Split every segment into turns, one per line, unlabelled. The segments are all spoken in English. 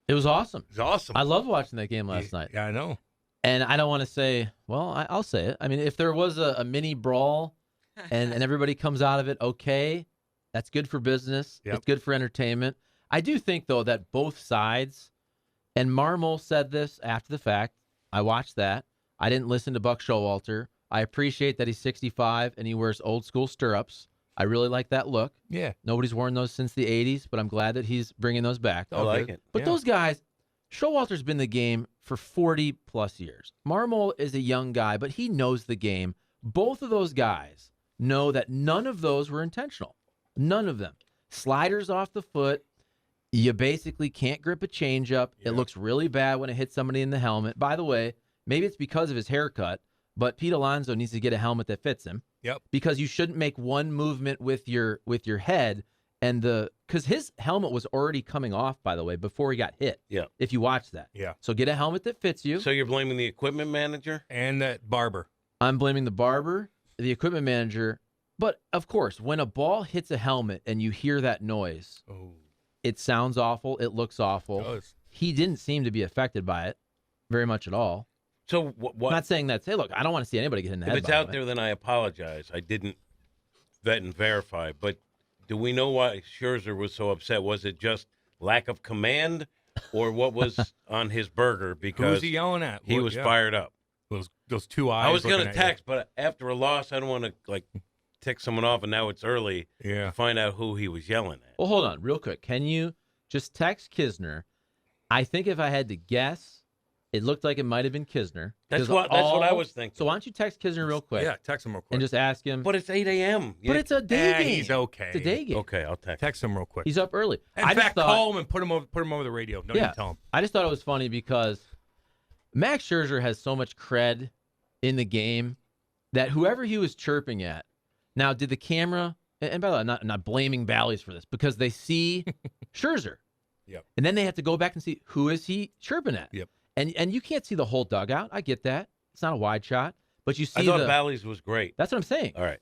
It was awesome.
It was awesome.
I loved watching that game last night.
Yeah, I know.
And I don't want to say, well, I'll say it. I mean, if there was a mini brawl and everybody comes out of it okay, that's good for business.
Yep.
It's good for entertainment. I do think, though, that both sides, and Marmol said this after the fact. I watched that. I didn't listen to Buck Showalter. I appreciate that he's 65 and he wears old school stirrups. I really like that look.
Yeah.
Nobody's worn those since the 80s, but I'm glad that he's bringing those back.
I like it.
But those guys, Showalter's been in the game for 40-plus years. Marmol is a young guy, but he knows the game. Both of those guys know that none of those were intentional. None of them. Sliders off the foot. You basically can't grip a changeup. It looks really bad when it hits somebody in the helmet. By the way, maybe it's because of his haircut, but Pete Alonso needs to get a helmet that fits him.
Yep.
Because you shouldn't make one movement with your head, and because his helmet was already coming off, by the way, before he got hit.
Yeah.
If you watch that.
Yeah.
So get a helmet that fits you.
So you're blaming the equipment manager?
And that barber.
I'm blaming the barber, the equipment manager. But, of course, when a ball hits a helmet and you hear that noise, it sounds awful. It looks awful.
It does.
He didn't seem to be affected by it very much at all.
So what?
I'm not saying that. Hey, look, I don't want to see anybody get in the head.
If it's out there, then I apologize. I didn't vet and verify. But do we know why Scherzer was so upset? Was it just lack of command, or what was on his burger? Because
Who was he yelling at?
he was fired up.
Those two eyes.
I was going
looking
to
at you.
text, but after a loss, I don't want to tick someone off, and now it's early to find out who he was yelling at.
Well, hold on, real quick. Can you just text Kisner? I think if I had to guess, it looked like it might have been Kisner.
That's what I was thinking.
So why don't you text Kisner real quick?
Yeah, text him real quick.
And just ask him.
But it's 8 a.m.
But it's a day game.
He's okay.
It's a day game.
Okay, I'll text.
Text him real quick.
He's up early.
In fact, call him and put him over the radio. Don't even tell him.
I just thought it was funny because Max Scherzer has so much cred in the game that whoever he was chirping at, now did the camera, and by the way, I'm not blaming Bally's for this, because they see Scherzer.
Yep.
And then they have to go back and see who is he chirping at.
Yep.
And you can't see the whole dugout. I get that. It's not a wide shot. But you see
I thought Bally's was great.
That's what I'm saying.
All right.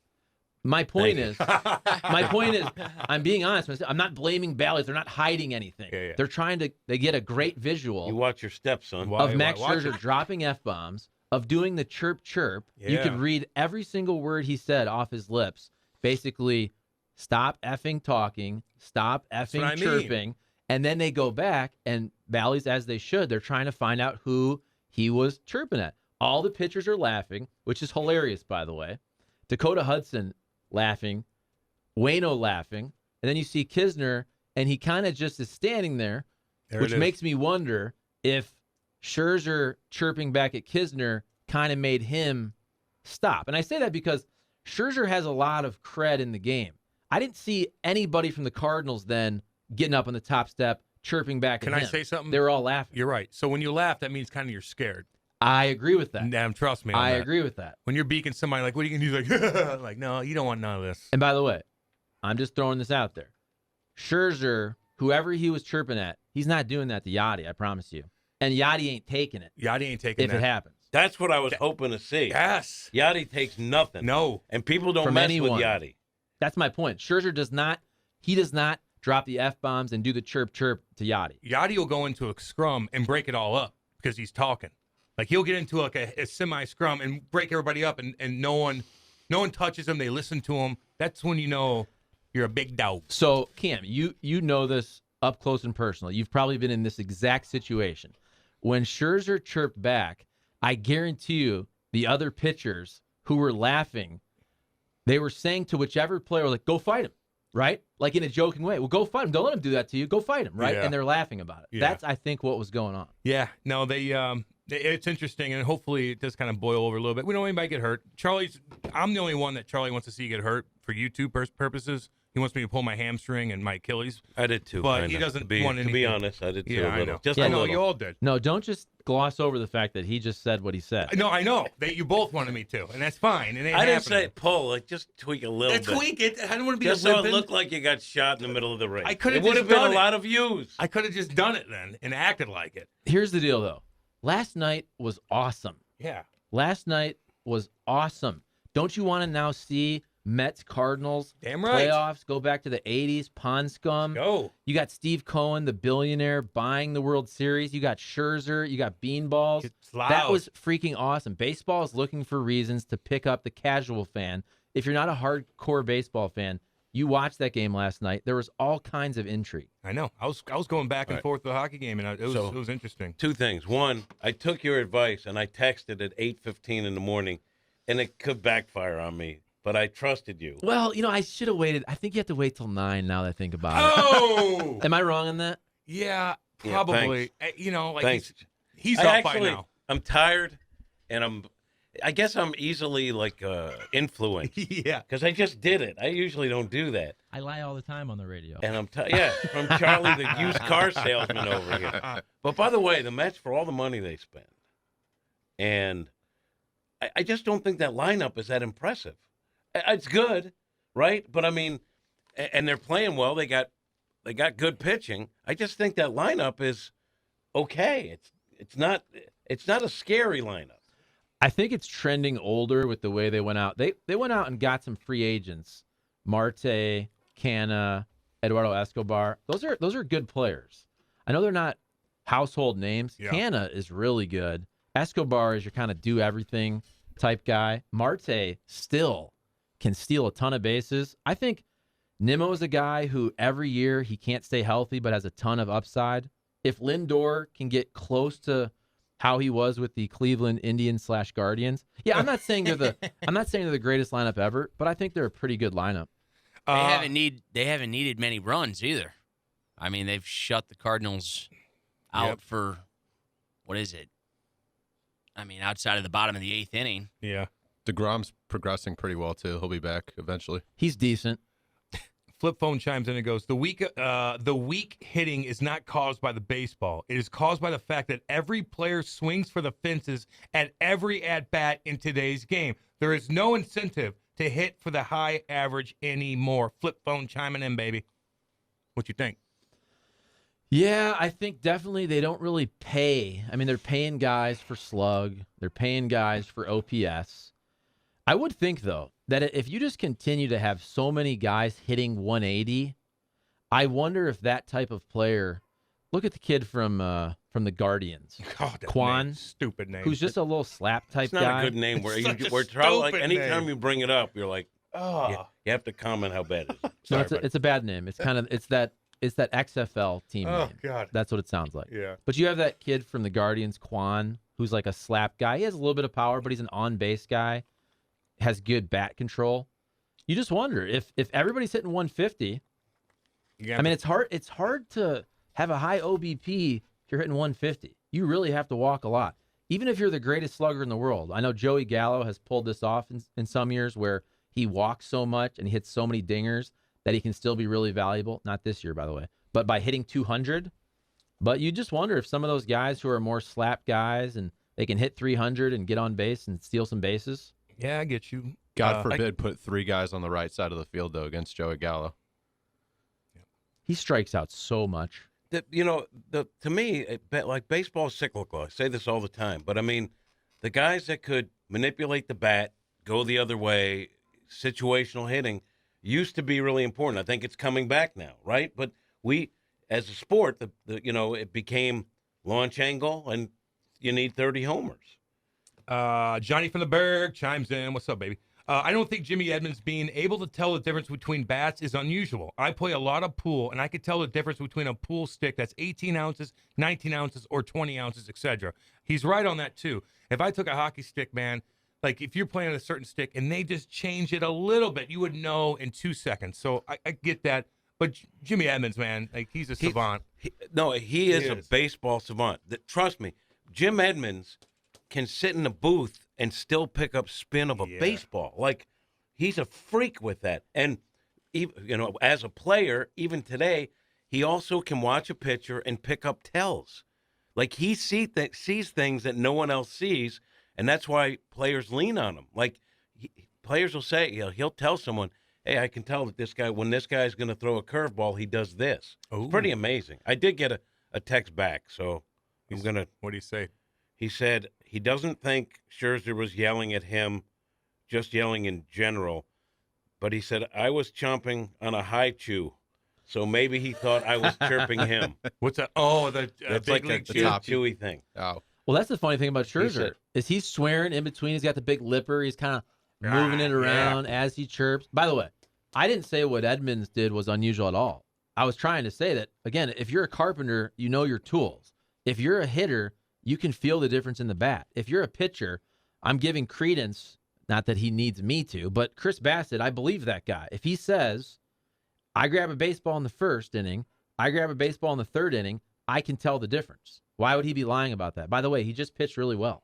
My point is, I'm being honest. I'm not blaming Bally's. They're not hiding anything.
Yeah.
They're trying to, they get a great visual
You watch your steps, son.
of Max Scherzer dropping F-bombs, of doing the chirp chirp.
Yeah.
You could read every single word he said off his lips. Basically, stop effing talking, stop effing chirping. And then they go back, and Bally's, as they should, they're trying to find out who he was chirping at. All the pitchers are laughing, which is hilarious, by the way. Dakota Hudson laughing, Waino laughing, and then you see Kisner, and he kind of just is standing there which makes me wonder if Scherzer chirping back at Kisner kind of made him stop. And I say that because Scherzer has a lot of cred in the game. I didn't see anybody from the Cardinals then getting up on the top step, chirping back at him.
Can I say something?
They were all laughing.
You're right. So when you laugh, that means kind of you're scared.
I agree with that.
Damn, trust me on
I
that.
agree with that.
When you're beaking somebody, like, what are you going to do? He's like, like, no, you don't want none of this.
And by the way, I'm just throwing this out there. Scherzer, whoever he was chirping at, he's not doing that to Yachty, I promise you. And Yachty ain't taking it.
Yachty ain't taking
if
that.
it happens.
That's what I was hoping to see.
Yes.
Yachty takes nothing.
No.
And people don't
From
mess
anyone.
with Yachty.
That's my point. Scherzer does not drop the F-bombs and do the chirp chirp to Yachty.
Yachty will go into a scrum and break it all up because he's talking. Like, he'll get into like a semi-scrum and break everybody up, and no one touches him. They listen to him. That's when you know you're a big dog.
So, Cam, you know this up close and personal. You've probably been in this exact situation. When Scherzer chirped back, I guarantee you the other pitchers who were laughing, they were saying to whichever player, like, go fight him, right? Like in a joking way. Well, go fight him. Don't let him do that to you. Go fight him, right?
Yeah.
And they're laughing about it.
Yeah.
That's, I think, what was going on.
Yeah. No, it's interesting, and hopefully it does kind of boil over a little bit. We don't want anybody get hurt. I'm the only one that Charlie wants to see get hurt for YouTube purposes. He wants me to pull my hamstring and my Achilles.
I did too.
But
kinda.
he doesn't
to be,
want
To
anything.
be honest, I did too.
Yeah,
a
I
little.
know.
Just
I
a
know,
little.
you all did.
No, don't just gloss over the fact that he just said what he said.
No, I know. That you both wanted me to, and that's fine. It ain't
I didn't
happening.
say pull. Like, just tweak a little bit.
Tweak it. I don't want to be
Just
a
so it
limping.
looked like you got shot in the middle of the ring.
I could've
It would
just
have been
done
a
it.
lot of views.
I could have just done it then and acted like it.
Here's the deal, though. Last night was awesome.
Yeah.
Last night was awesome. Don't you want to now see Mets, Cardinals,
Damn right.
playoffs, go back to the 80s, Pond Scum.
Go.
You got Steve Cohen, the billionaire, buying the World Series. You got Scherzer. You got Beanballs.
It's loud.
That was freaking awesome. Baseball is looking for reasons to pick up the casual fan. If you're not a hardcore baseball fan, you watched that game last night. There was all kinds of intrigue.
I know. I was going back and forth with the hockey game, and it was interesting.
Two things. One, I took your advice, and I texted at 8:15 in the morning, and it could backfire on me, but I trusted you.
Well, I should have waited. I think you have to wait till 9 now that I think about it.
Oh!
Am I wrong on that?
Yeah, probably.
Thanks.
He's up by now.
I'm tired, and I guess I'm easily influenced.
Yeah.
Because I just did it. I usually don't do that.
I lie all the time on the radio.
And from Charlie, the used car salesman over here. But by the way, the Mets, for all the money they spend, and I just don't think that lineup is that impressive. It's good, right? But I mean, and they're playing well. They got good pitching. I just think that lineup is okay. It's not a scary lineup.
I think it's trending older with the way they went out. They went out and got some free agents. Marte, Canna, Eduardo Escobar. Those are good players. I know they're not household names.
Yeah.
Canna is really good. Escobar is your kind of do everything type guy. Marte still can steal a ton of bases. I think Nimmo is a guy who every year he can't stay healthy but has a ton of upside. If Lindor can get close to how he was with the Cleveland Indians / Guardians. Yeah, I'm not saying they're the greatest lineup ever, but I think they're a pretty good lineup.
They haven't needed many runs either. I mean, they've shut the Cardinals out for what is it? I mean, outside of the bottom of the 8th inning.
Yeah.
DeGrom's progressing pretty well too. He'll be back eventually.
He's decent.
Flip phone chimes in and goes, the weak hitting is not caused by the baseball. It is caused by the fact that every player swings for the fences at every at-bat in today's game. There is no incentive to hit for the high average anymore. Flip phone chiming in, baby. What you think?
Yeah, I think definitely they don't really pay. I mean, they're paying guys for slug. They're paying guys for OPS. I would think, though, that if you just continue to have so many guys hitting 180, I wonder if that type of player, look at the kid from the Guardians, Quan,
stupid name,
who's just a little slap type guy.
It's not a good name. Anytime you bring it up, you're like, you have to comment how bad it is.
No, it's a bad name. It's that XFL team name.
God,
that's what it sounds like.
Yeah.
But you have that kid from the Guardians, Quan, who's like a slap guy. He has a little bit of power, but he's an on base guy. Has good bat control. You just wonder if everybody's hitting 150. I mean, it's hard to have a high OBP if you're hitting 150. You really have to walk a lot, even if you're the greatest slugger in the world. I know Joey Gallo has pulled this off in some years where he walks so much and he hits so many dingers that he can still be really valuable. Not this year, by the way, but by hitting 200. But you just wonder if some of those guys who are more slap guys and they can hit 300 and get on base and steal some bases.
Yeah, I get you.
God forbid put 3 guys on the right side of the field, though, against Joey Gallo.
He strikes out so much.
To me, like baseball is cyclical. I say this all the time. But, I mean, the guys that could manipulate the bat, go the other way, situational hitting, used to be really important. I think it's coming back now, right? But we, as a sport, it became launch angle, and you need 30 homers.
Johnny from the Berg chimes in. What's up, baby? I don't think Jimmy Edmonds being able to tell the difference between bats is unusual. I play a lot of pool, and I could tell the difference between a pool stick that's 18 ounces, 19 ounces, or 20 ounces, etc. He's right on that, too. If I took a hockey stick, man, like if you're playing on a certain stick and they just change it a little bit, you would know in 2 seconds. So I get that. But Jimmy Edmonds, man, like he's a savant.
He is a baseball savant. Trust me, Jim Edmonds can sit in the booth and still pick up spin of a baseball. Like, he's a freak with that. And, as a player, even today, he also can watch a pitcher and pick up tells. Like, he sees things that no one else sees, and that's why players lean on him. Like, players will say, he'll tell someone, hey, I can tell that when this guy's going to throw a curveball, he does this. Ooh. It's pretty amazing. I did get a text back, so I'm going to.
What do you say?
He said he doesn't think Scherzer was yelling at him, just yelling in general. but he said I was chomping on a high chew, so maybe he thought I was chirping him.
What's that? Oh, the
That's
big
like a
league
chewy thing.
Oh,
Well, that's the funny thing about Scherzer
said-
is he's swearing in between. He's got the big lipper. He's kind of moving it around as he chirps. By the way, I didn't say what Edmonds did was unusual at all. I was trying to say that, again, if you're a carpenter, you know your tools. If you're a hitter, you can feel the difference in the bat. If you're a pitcher, I'm giving credence, not that he needs me to, but Chris Bassett, I believe that guy. If he says, I grab a baseball in the first inning, I grab a baseball in the third inning, I can tell the difference. Why would he be lying about that? By the way, he just pitched really well.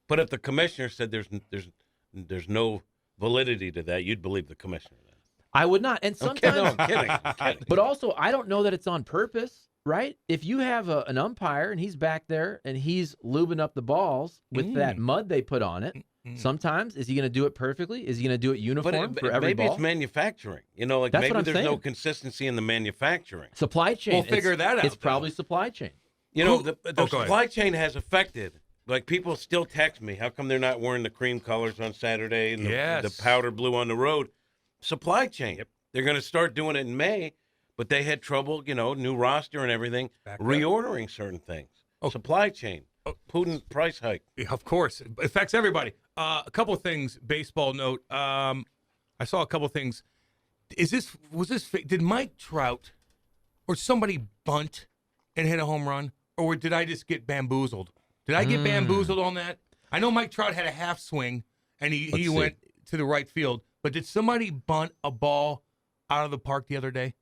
But if the commissioner said there's no validity to that, you'd believe the commissioner. Then.
I would not. And sometimes,
I'm kidding.
but also, I don't know that it's on purpose, right? If you have an umpire and he's back there and he's lubing up the balls with that mud they put on it, sometimes is he going to do it perfectly? Is he going to do it uniform for every
maybe
ball?
it's manufacturing. You know, like
That's
maybe
what I'm
there's no
saying.
consistency in the manufacturing.
Supply chain.
We'll figure that out,
It's
then.
probably supply chain.
You know,
Who-
the
Oh, go ahead.
supply chain has affected. Like people still text me, how come they're not wearing the cream colors on Saturday and the powder blue on the road? Supply chain. They're going to start doing it in May, but they had trouble, you know, new roster and everything,
Back up.
reordering certain things. Supply chain. Putin price hike.
Yeah, of course, it affects everybody. A couple of things. Baseball note. I saw a couple of things. Was this fake? Did Mike Trout or somebody bunt and hit a home run, or did I just get bamboozled? Did I get bamboozled on that? I know Mike Trout had a half swing and he went to the right field, but did somebody bunt a ball out of the park the other day?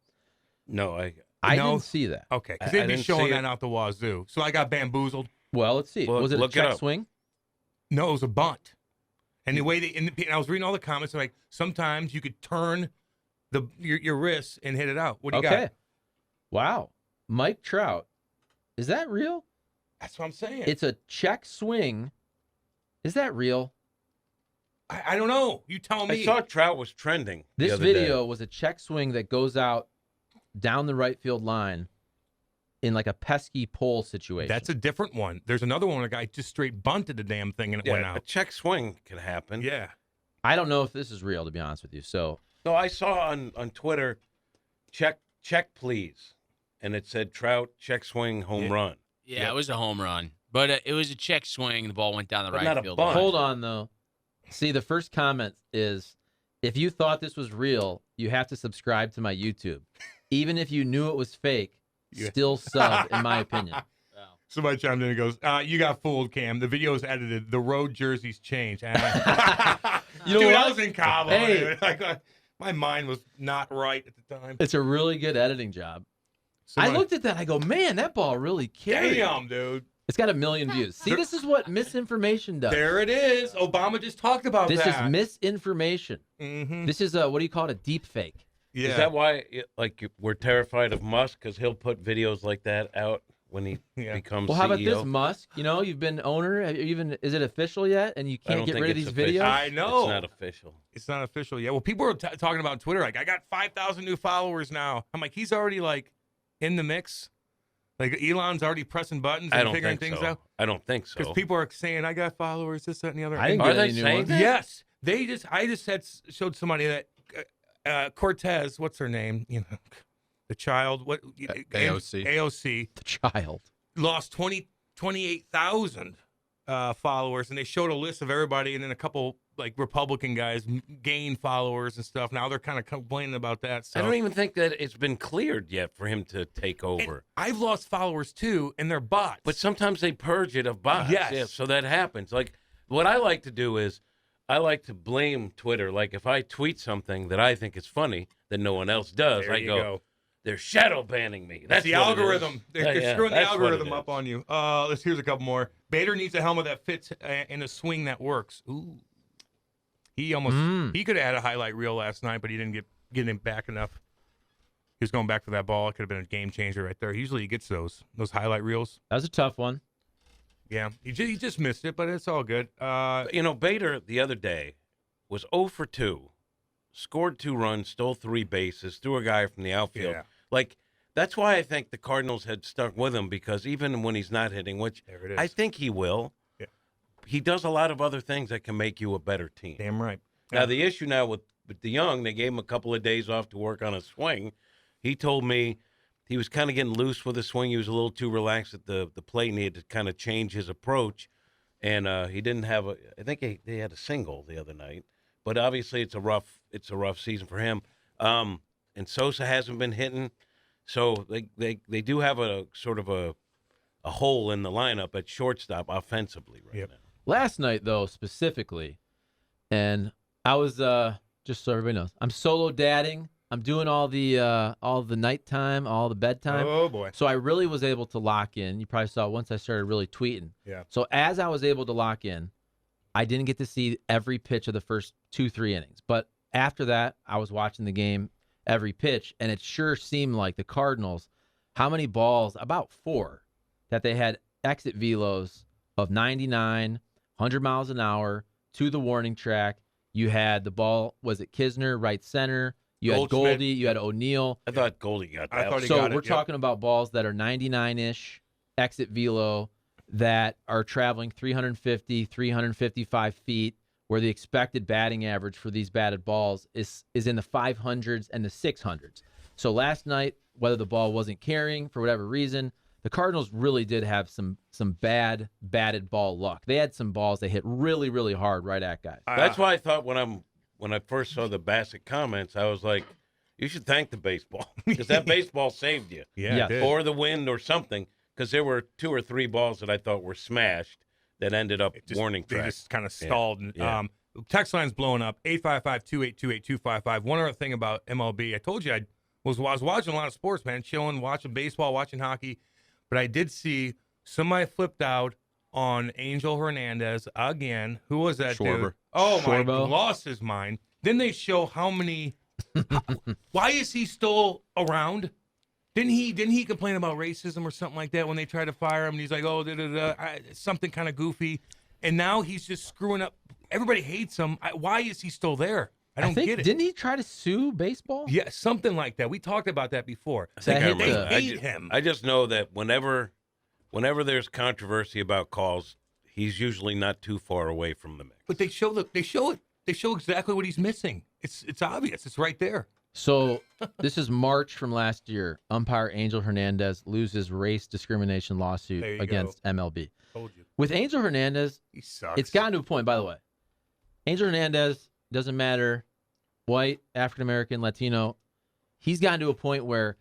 No,
I
No?
didn't see that.
Okay, because
I
they'd be
didn't
showing
see
that
it.
out the wazoo. So I got bamboozled.
Well, let's see.
Well,
Was it a
look it
check
up.
swing?
No, it was a bunt. And the way and I was reading all the comments, like sometimes you could turn your wrists and hit it out. What do you
Okay.
got?
Wow. Mike Trout. Is that real?
That's what I'm saying.
It's a check swing. Is that real?
I don't know. You tell me.
I saw Trout was trending. the
This
other day.
video was a check swing that goes out down the right field line in like a pesky pole situation.
That's a different one. There's another one where a guy just straight bunted the damn thing and it went
Yeah, a
out.
check swing could happen.
Yeah.
I don't know if this is real, to be honest with you. So
No, I saw on Twitter, check please, and it said Trout check swing home run.
Yeah, it was a home run, but it was a check swing. The ball went down the
But
right
not a
field.
bunt.
line.
hold on, though. See, the first comment is, if you thought this was real, you have to subscribe to my YouTube. Even if you knew it was fake, still sub, in my opinion.
Somebody chimed in and goes, "You got fooled, Cam. The video's edited. The road jerseys changed."
You know
Dude, I
what?
was in Cabo.
Hey.
Dude. Like, my mind was not right at the time.
It's a really good editing job. I looked at that. I go, man, that ball really carried.
Damn, dude.
It's got 1 million views. See, this is what misinformation does.
There it is. Obama just talked about
This
that.
is misinformation.
Mm-hmm.
This is what do you call it? A deep fake.
Yeah.
Is that why we're terrified of Musk? Because he'll put videos like that out when he becomes
Well, how about
CEO?
this, Musk? You know, you've been owner. Is it official yet? And you
I
can't
don't
get
think
rid of
it's
these
official.
videos?
I know.
It's not official.
It's not official yet. Well, people are talking about on Twitter, like, I got 5,000 new followers now. I'm like, he's already, like, in the mix. Like, Elon's already pressing buttons
I
and
don't
figuring
think
things
so.
out.
I don't think so.
Because people are saying, I got followers, this, that, and the other.
I didn't
Are
get
they
any new
saying
ones.
that?
Yes. I just showed somebody that Cortez, what's her name? You know, the child,
AOC.
AOC
The child.
lost 28,000 followers, and they showed a list of everybody, and then a couple like Republican guys gained followers and stuff. Now they're kind of complaining about that. So
I don't even think that it's been cleared yet for him to take
And
over.
I've lost followers too, and they're bots.
But sometimes they purge it of bots.
Yes.
Yeah, so that happens. Like, what I like to do is I like to blame Twitter. Like, if I tweet something that I think is funny that no one else does,
there
I
you
go, they're shadow banning me.
That's the
what it is.
algorithm. They're
Yeah,
screwing the
that's what it
algorithm up
is.
on you. Here's a couple more. Bader needs a helmet that fits in a swing that works. Ooh. He almost he could have had a highlight reel last night, but he didn't get him back enough. He was going back for that ball. It could have been a game changer right there. Usually he gets those highlight reels.
That was a tough one.
Yeah, he just missed it, but it's all good.
You know, Bader the other day was 0 for 2, scored 2 runs, stole 3 bases, threw a guy from the outfield.
Yeah.
Like, that's why I think the Cardinals had stuck with him, because even when he's not hitting, which
There it is.
I think he will, he does a lot of other things that can make you a better team.
Damn right.
Now, the issue now But DeYoung, they gave him a couple of days off to work on a swing. He told me he was kind of getting loose with the swing. He was a little too relaxed at the plate, and he had to kind of change his approach. And he didn't have I think they had a single the other night. But obviously it's a rough season for him. And Sosa hasn't been hitting. So they do have a sort of a hole in the lineup at shortstop offensively right now.
Last night, though, specifically, and I was just so everybody knows, I'm solo dadding. I'm doing all the nighttime, all the bedtime.
Oh boy!
So I really was able to lock in. You probably saw once I started really tweeting.
Yeah.
So as I was able to lock in, I didn't get to see every pitch of the first 2-3 innings, but after that, I was watching the game every pitch, and it sure seemed like the Cardinals. How many balls? About 4 that they had exit velos of 99, 100 miles an hour to the warning track. You had the ball, was it Kisner, right center? You had Goldie, you had O'Neill.
I thought Goldie got that.
I thought he
so
got it.
we're talking about balls that are 99-ish exit velo that are traveling 350, 355 feet, where the expected batting average for these batted balls is in the 500s and the 600s. So last night, whether the ball wasn't carrying for whatever reason, the Cardinals really did have some bad batted ball luck. They had some balls they hit really, really hard right at guys.
That's why I thought when I first saw the Bassett comments, I was like, you should thank the baseball because that baseball saved you.
Yeah, it did.
Or the wind or something, because there were 2 or 3 balls that I thought were smashed that ended up warning
They
track.
just kind of stalled.
Yeah.
Text line's blowing up. 855-282-8255. One other thing about MLB. I told you I was watching a lot of sports, man. Chilling, watching baseball, watching hockey. But I did see somebody flipped out on Angel Hernandez again. Who was that dude?
Schwarber.
Oh,
Schwarbo.
lost his mind. Then they show how many. Why is he still around? Didn't he complain about racism or something like that when they tried to fire him? And he's like, oh, something kind of goofy. And now he's just screwing up. Everybody hates him. Why is he still there? I don't
think,
get it.
Didn't he try to sue baseball?
Yeah, something like that. We talked about that before.
I think I
hit
remember.
They hate him.
I just know that whenever there's controversy about calls, he's usually not too far away from the mix.
But they show it. They show exactly what he's missing. It's obvious. It's right there.
So this is March from last year. Umpire Angel Hernandez loses race discrimination lawsuit
There you
against MLB.
Told you.
With Angel Hernandez,
He sucks.
it's gotten to a point, by the way. Angel Hernandez, doesn't matter, white, African-American, Latino. He's gotten to a point where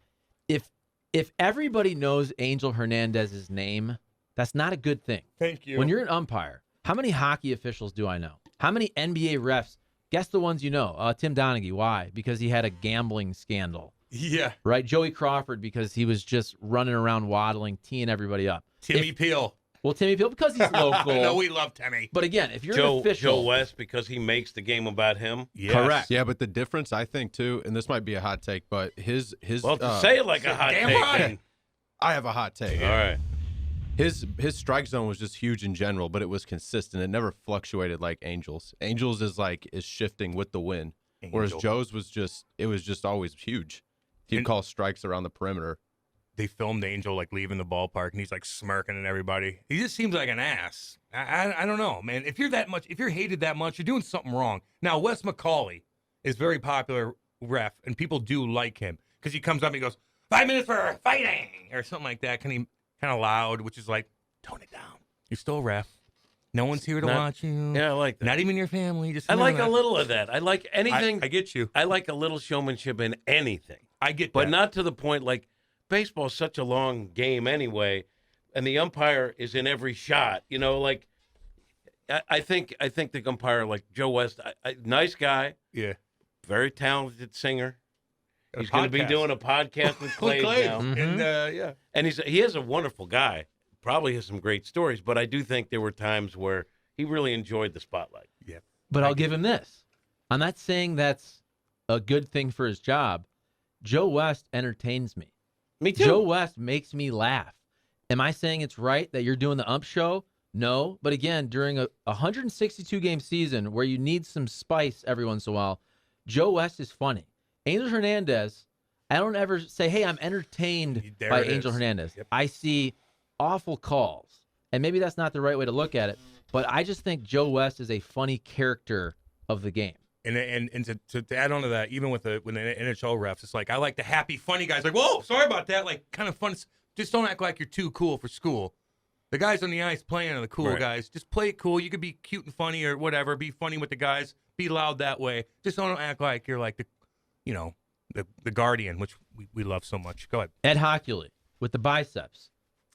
if everybody knows Angel Hernandez's name, that's not a good thing.
Thank you.
When you're an umpire, how many hockey officials do I know? How many NBA refs? Guess the ones you know. Tim Donaghy. Why? Because he had a gambling scandal.
Yeah.
Right? Joey Crawford, because he was just running around waddling, teeing everybody up.
Timmy Peel.
Well, Timmy Peel, because he's local.
No, we love Timmy.
But again, if you're an official.
Joe West, because he makes the game about him.
Yes.
Correct.
Yeah, but the difference, I think, too, and this might be a hot take, but his
Well, to say it like a hot
damn
take.
right.
then-
I have a hot take.
All right.
His strike zone was just huge in general, but it was consistent. It never fluctuated like Angels. Angels is shifting with the wind, whereas
Angel.
Joe's was just always huge. He'd
And-
call strikes around the perimeter.
They filmed Angel leaving the ballpark, and he's smirking at everybody. He just seems like an ass. I don't know, man. If you're hated that much, you're doing something wrong. Now, Wes McCauley is very popular ref, and people do like him because he comes up and he goes, 5 minutes for fighting, or something like that. Kind of loud, which is tone it down. You're still a ref. No one's here to watch you.
Yeah, I like that.
Not even your family. Just
I like
that.
a little of that. I like anything.
I get you.
I like a little showmanship in anything.
I get
But
that.
not to the point baseball's such a long game anyway, and the umpire is in every shot. I think the umpire Joe West, nice guy,
Yeah.
very talented singer.
A
He's going to be
podcast.
doing a podcast with Clay now,
And, yeah.
and he is a wonderful guy. Probably has some great stories, but I do think there were times where he really enjoyed the spotlight.
Yeah.
But I'll give him this. I'm not saying that's a good thing for his job. Joe West entertains me.
Me too.
Joe West makes me laugh. Am I saying it's right that you're doing the ump show? No. But again, during a 162-game season where you need some spice every once in a while, Joe West is funny. Angel Hernandez, I don't ever say, hey, I'm entertained
There
by
it
Angel
is.
Hernandez.
Yep.
I see awful calls. And maybe that's not the right way to look at it, but I just think Joe West is a funny character of the game.
And to add on to that, even with the NHL refs, it's like I like the happy, funny guys. Like, whoa, sorry about that. Like, kind of fun. Just don't act like you're too cool for school. The guys on the ice playing are the cool guys. Just play it cool. You could be cute and funny or whatever. Be funny with the guys. Be loud that way. Just don't act like you're like the guardian, which we love so much. Go ahead.
Ed Hockley with the biceps.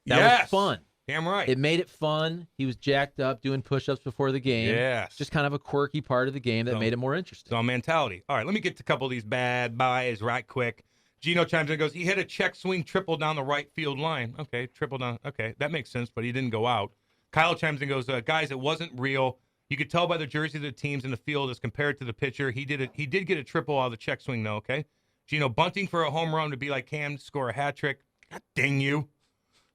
That was fun.
Damn right.
It made it fun. He was jacked up doing push-ups before the game.
Yes.
Just kind of a quirky part of the game that made it more interesting.
So mentality. All right, let me get to a couple of these bad buys right quick. Gino chimes in and goes, he hit a check swing triple down the right field line. Okay, triple down. Okay, that makes sense, but he didn't go out. Kyle chimes in and goes, guys, it wasn't real. You could tell by the jersey of the teams in the field as compared to the pitcher. He did get a triple out of the check swing, though, okay? Gino, bunting for a home run would be like Cam to score a hat trick. God dang you.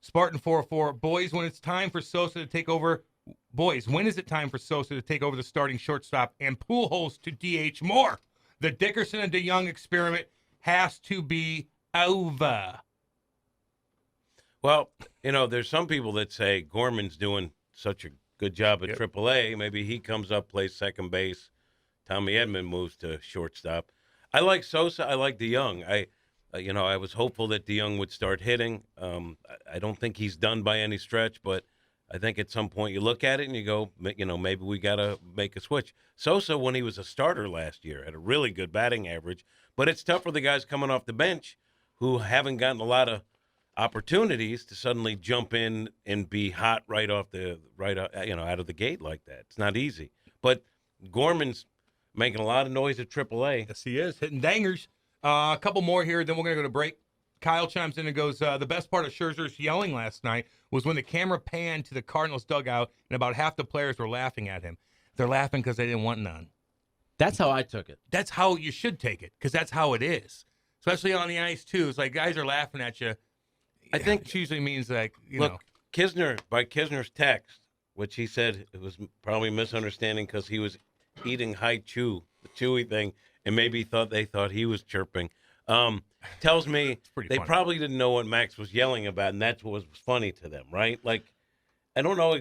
Spartan 404, boys, when it's time for Sosa to take over. Boys, when is it time for Sosa to take over the starting shortstop and Pujols to DH more? The Dickerson and DeYoung experiment has to be over.
Well, there's some people that say Gorman's doing such a good job at AAA. Maybe he comes up, plays second base. Tommy Edman moves to shortstop. I like Sosa. I like DeYoung. I was hopeful that DeYoung would start hitting. I don't think he's done by any stretch, but I think at some point you look at it and you go, maybe we got to make a switch. Sosa, when he was a starter last year, had a really good batting average, but it's tough for the guys coming off the bench who haven't gotten a lot of opportunities to suddenly jump in and be hot out of the gate like that. It's not easy. But Gorman's making a lot of noise at AAA.
Yes, he is, hitting dangers. A couple more here, then we're going to go to break. Kyle chimes in and goes, the best part of Scherzer's yelling last night was when the camera panned to the Cardinals dugout and about half the players were laughing at him. They're laughing because they didn't want none.
That's how I took it.
That's how you should take it, because that's how it is. Especially on the ice, too. It's like guys are laughing at you. I think it usually means like,
Kisner, by Kisner's text, which he said it was probably misunderstanding because he was eating high chew, the chewy thing, and maybe they thought he was chirping. Tells me they
funny.
Probably didn't know what Max was yelling about, and that's what was funny to them, right? Like, I don't know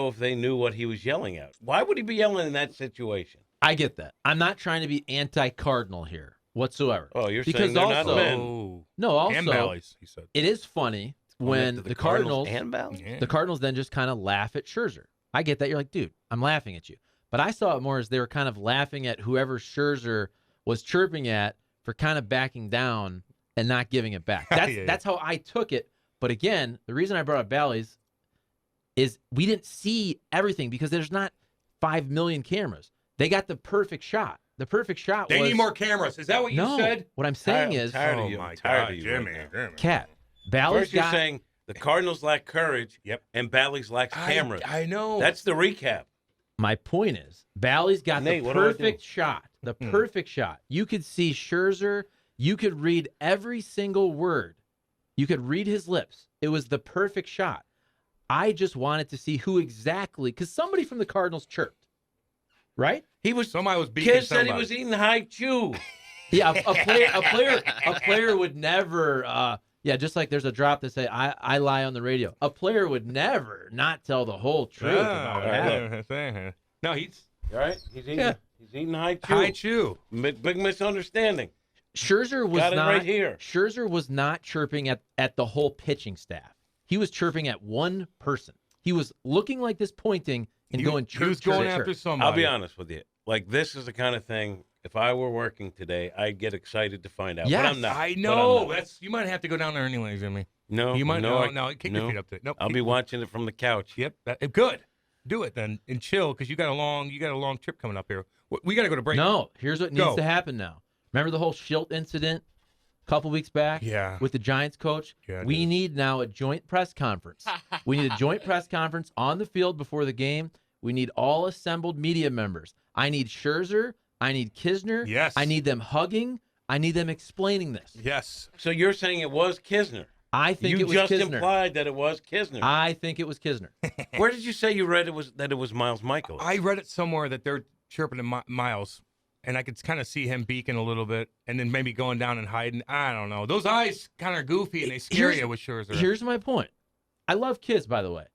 if they knew what he was yelling at. Why would he be yelling in that situation?
I get that. I'm not trying to be anti-Cardinal here whatsoever.
Oh, you're
because
saying they're
also,
not men?
No, also,
and Bally's, he said.
It is funny when the Cardinals
and Bally's?
Yeah.
The Cardinals then just kind of laugh at Scherzer. I get that. You're like, dude, I'm laughing at you. But I saw it more as they were kind of laughing at whoever Scherzer was chirping at for kind of backing down and not giving it back. That's how I took it. But again, the reason I brought up Bally's is we didn't see everything because there's not 5 million cameras. They got the perfect shot. The perfect shot
They
was...
need more cameras. Is that what you said?
What I'm saying is...
tired
oh,
of you.
my
Tired
God,
of you
Jimmy.
right now.
Cat. Bally's
First you're saying the Cardinals lack courage, and Bally's lacks cameras.
I know.
That's the recap.
My point is, Bally's got
Nate,
the
what do I do?
perfect shot. The perfect shot. You could see Scherzer. You could read every single word. You could read his lips. It was the perfect shot. I just wanted to see who exactly, because somebody from the Cardinals chirped, right?
Somebody was beating
Kid
somebody.
said he was eating high chew.
Yeah, a player would never. Just like there's a drop that say I lie on the radio. A player would never not tell the whole truth about what happened.
No, he's
All right? He's eating high chew.
high chew.
Big misunderstanding.
Scherzer was
Got it
not
right here.
Scherzer was not chirping at the whole pitching staff. He was chirping at one person. He was looking like this, pointing and going chirp.
He was going after somebody.
I'll be honest with you. Like, this is the kind of thing, if I were working today, I'd get excited to find out.
Yes,
but I'm not.
I
But
know.
I'm not.
You might have to go down there anyway, Jimmy.
No,
You might
no,
kick your feet up to it. Nope.
I'll be watching it from the couch.
Yep. Good. Do it then and chill because you got a long trip coming up here. We got to go to break.
No, here's what needs to happen now. Remember the whole Schilt incident a couple weeks back?
Yeah.
With the Giants coach?
Yeah,
we
dude.
need now a joint press conference. We need a joint press conference on the field before the game. We need all assembled media members. I need Scherzer. I need Kisner.
Yes.
I need them hugging. I need them explaining this.
Yes.
So you're saying it was Kisner?
I think
you
it was
just
Kisner.
implied that it was Kisner.
I think it was Kisner.
Where did you say you read that it was Miles Michaels?
I read it somewhere that they're chirping at Miles, and I could kind of see him beaking a little bit, and then maybe going down and hiding. I don't know. Those eyes kind of goofy, and they scare you with Scherzer.
Here's my point. I love kids, by the way.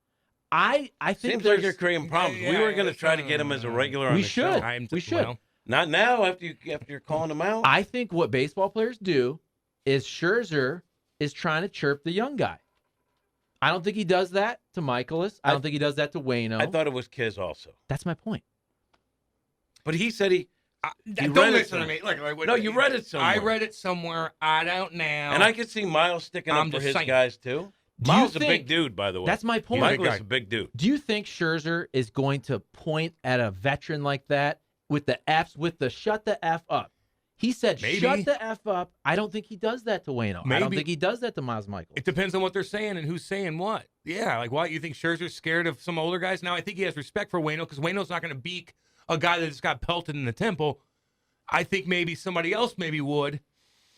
I think
Seems like you're creating problems. We were going to try to get him as a regular on
We
the
should.
show.
We should.
Not now after you're calling him out.
I think what baseball players do is Scherzer is trying to chirp the young guy. I don't think he does that to Michaelis. I don't think he does that to Waino.
I thought it was Kiz also.
That's my point.
But he said he
don't
read it
listen to me. Look,
No, you read it somewhere.
I read it somewhere. I don't know.
And I could see Miles sticking
I'm
up for
just
his
saying.
guys, too.
Do you
Miles is a
think-
big dude, by the way.
That's my point.
Michael
Big
is
guy.
a big dude.
Do you think Scherzer is going to point at a veteran like that with the Fs, with the shut the F up? He said,
Maybe.
shut the F up. I don't think he does that to Waino. I don't
Maybe.
think he does that to Miles Michaels.
It depends on what they're saying and who's saying what. Yeah, like what? You think Scherzer's scared of some older guys? Now, I think he has respect for Waino because Waino's not going to beak a guy that just got pelted in the temple. I think maybe somebody else maybe would.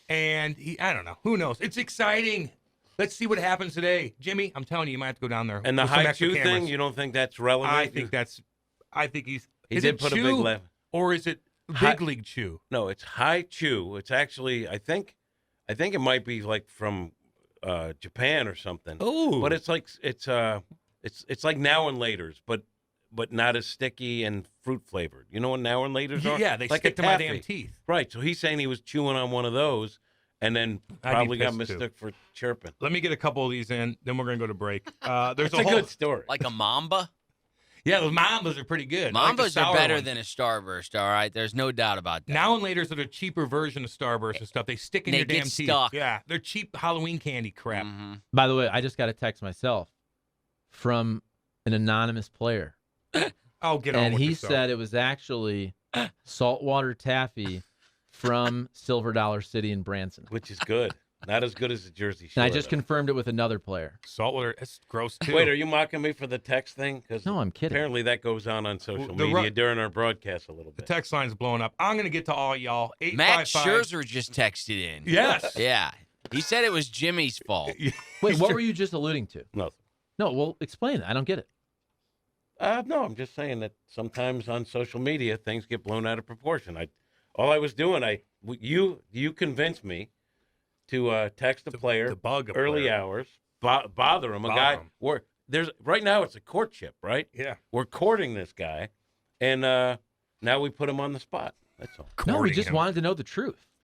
And I don't know. Who knows? It's exciting. Let's see what happens today. Jimmy, I'm telling you, you might have to go down there.
And the
with some
high
extra
chew
cameras.
thing, you don't think that's relevant?
I think he's.
He
is
did
it
put a
chew,
big left.
Or is it
High-
big league chew?
No, it's high chew. It's actually, I think it might be like from Japan or something.
Oh,
But it's like it's like now and laters, but not as sticky and fruit flavored. You know what now and laters are?
yeah, they
like
stick
a
to my
taffy.
damn teeth.
Right. So he's saying he was chewing on one of those, and then
I'd be
probably got
pissed, too.
mistook for chirping.
Let me get a couple of these in, then we're gonna go to break. There's
It's
a
a
whole,
good story.
Like a Mamba.
yeah, those Mambas are pretty good. I like the
Mambas are
sour
better
ones.
than a Starburst. All right, there's no doubt about that.
Now and later's are the cheaper version of Starburst and stuff. They stick in
They
your damn
get
teeth.
stuck.
Yeah, they're cheap Halloween candy crap.
Mhm.
By the way, I just got a text myself from an anonymous player.
Oh, get on
And
with
he
yourself.
said it was actually saltwater taffy from Silver Dollar City in Branson.
Which is good. Not as good as the Jersey Shore.
And I just
though.
confirmed it with another player.
saltwater. It's gross too.
Wait, are you mocking me for the text thing? Because
No, I'm kidding.
apparently that goes on social
The
media
ru-
during our broadcast a little
The
bit.
text line's blowing up. I'm gonna get to all y'all.
Max
855.
Scherzer just texted in.
Yes.
Yeah. He said it was Jimmy's fault.
Wait, what were you just alluding to?
No,
No, well, explain it. I don't get it.
no, I'm just saying that sometimes on social media things get blown out of proportion. All I was doing, you convinced me to text a player
to bug a
early
player.
hours, bother him. A
Bother
guy
him.
where there's right now it's a courtship, right?
Yeah.
We're courting this guy, and now we put him on the spot. That's all.
No, we
Courting
just
him.
wanted to know the truth.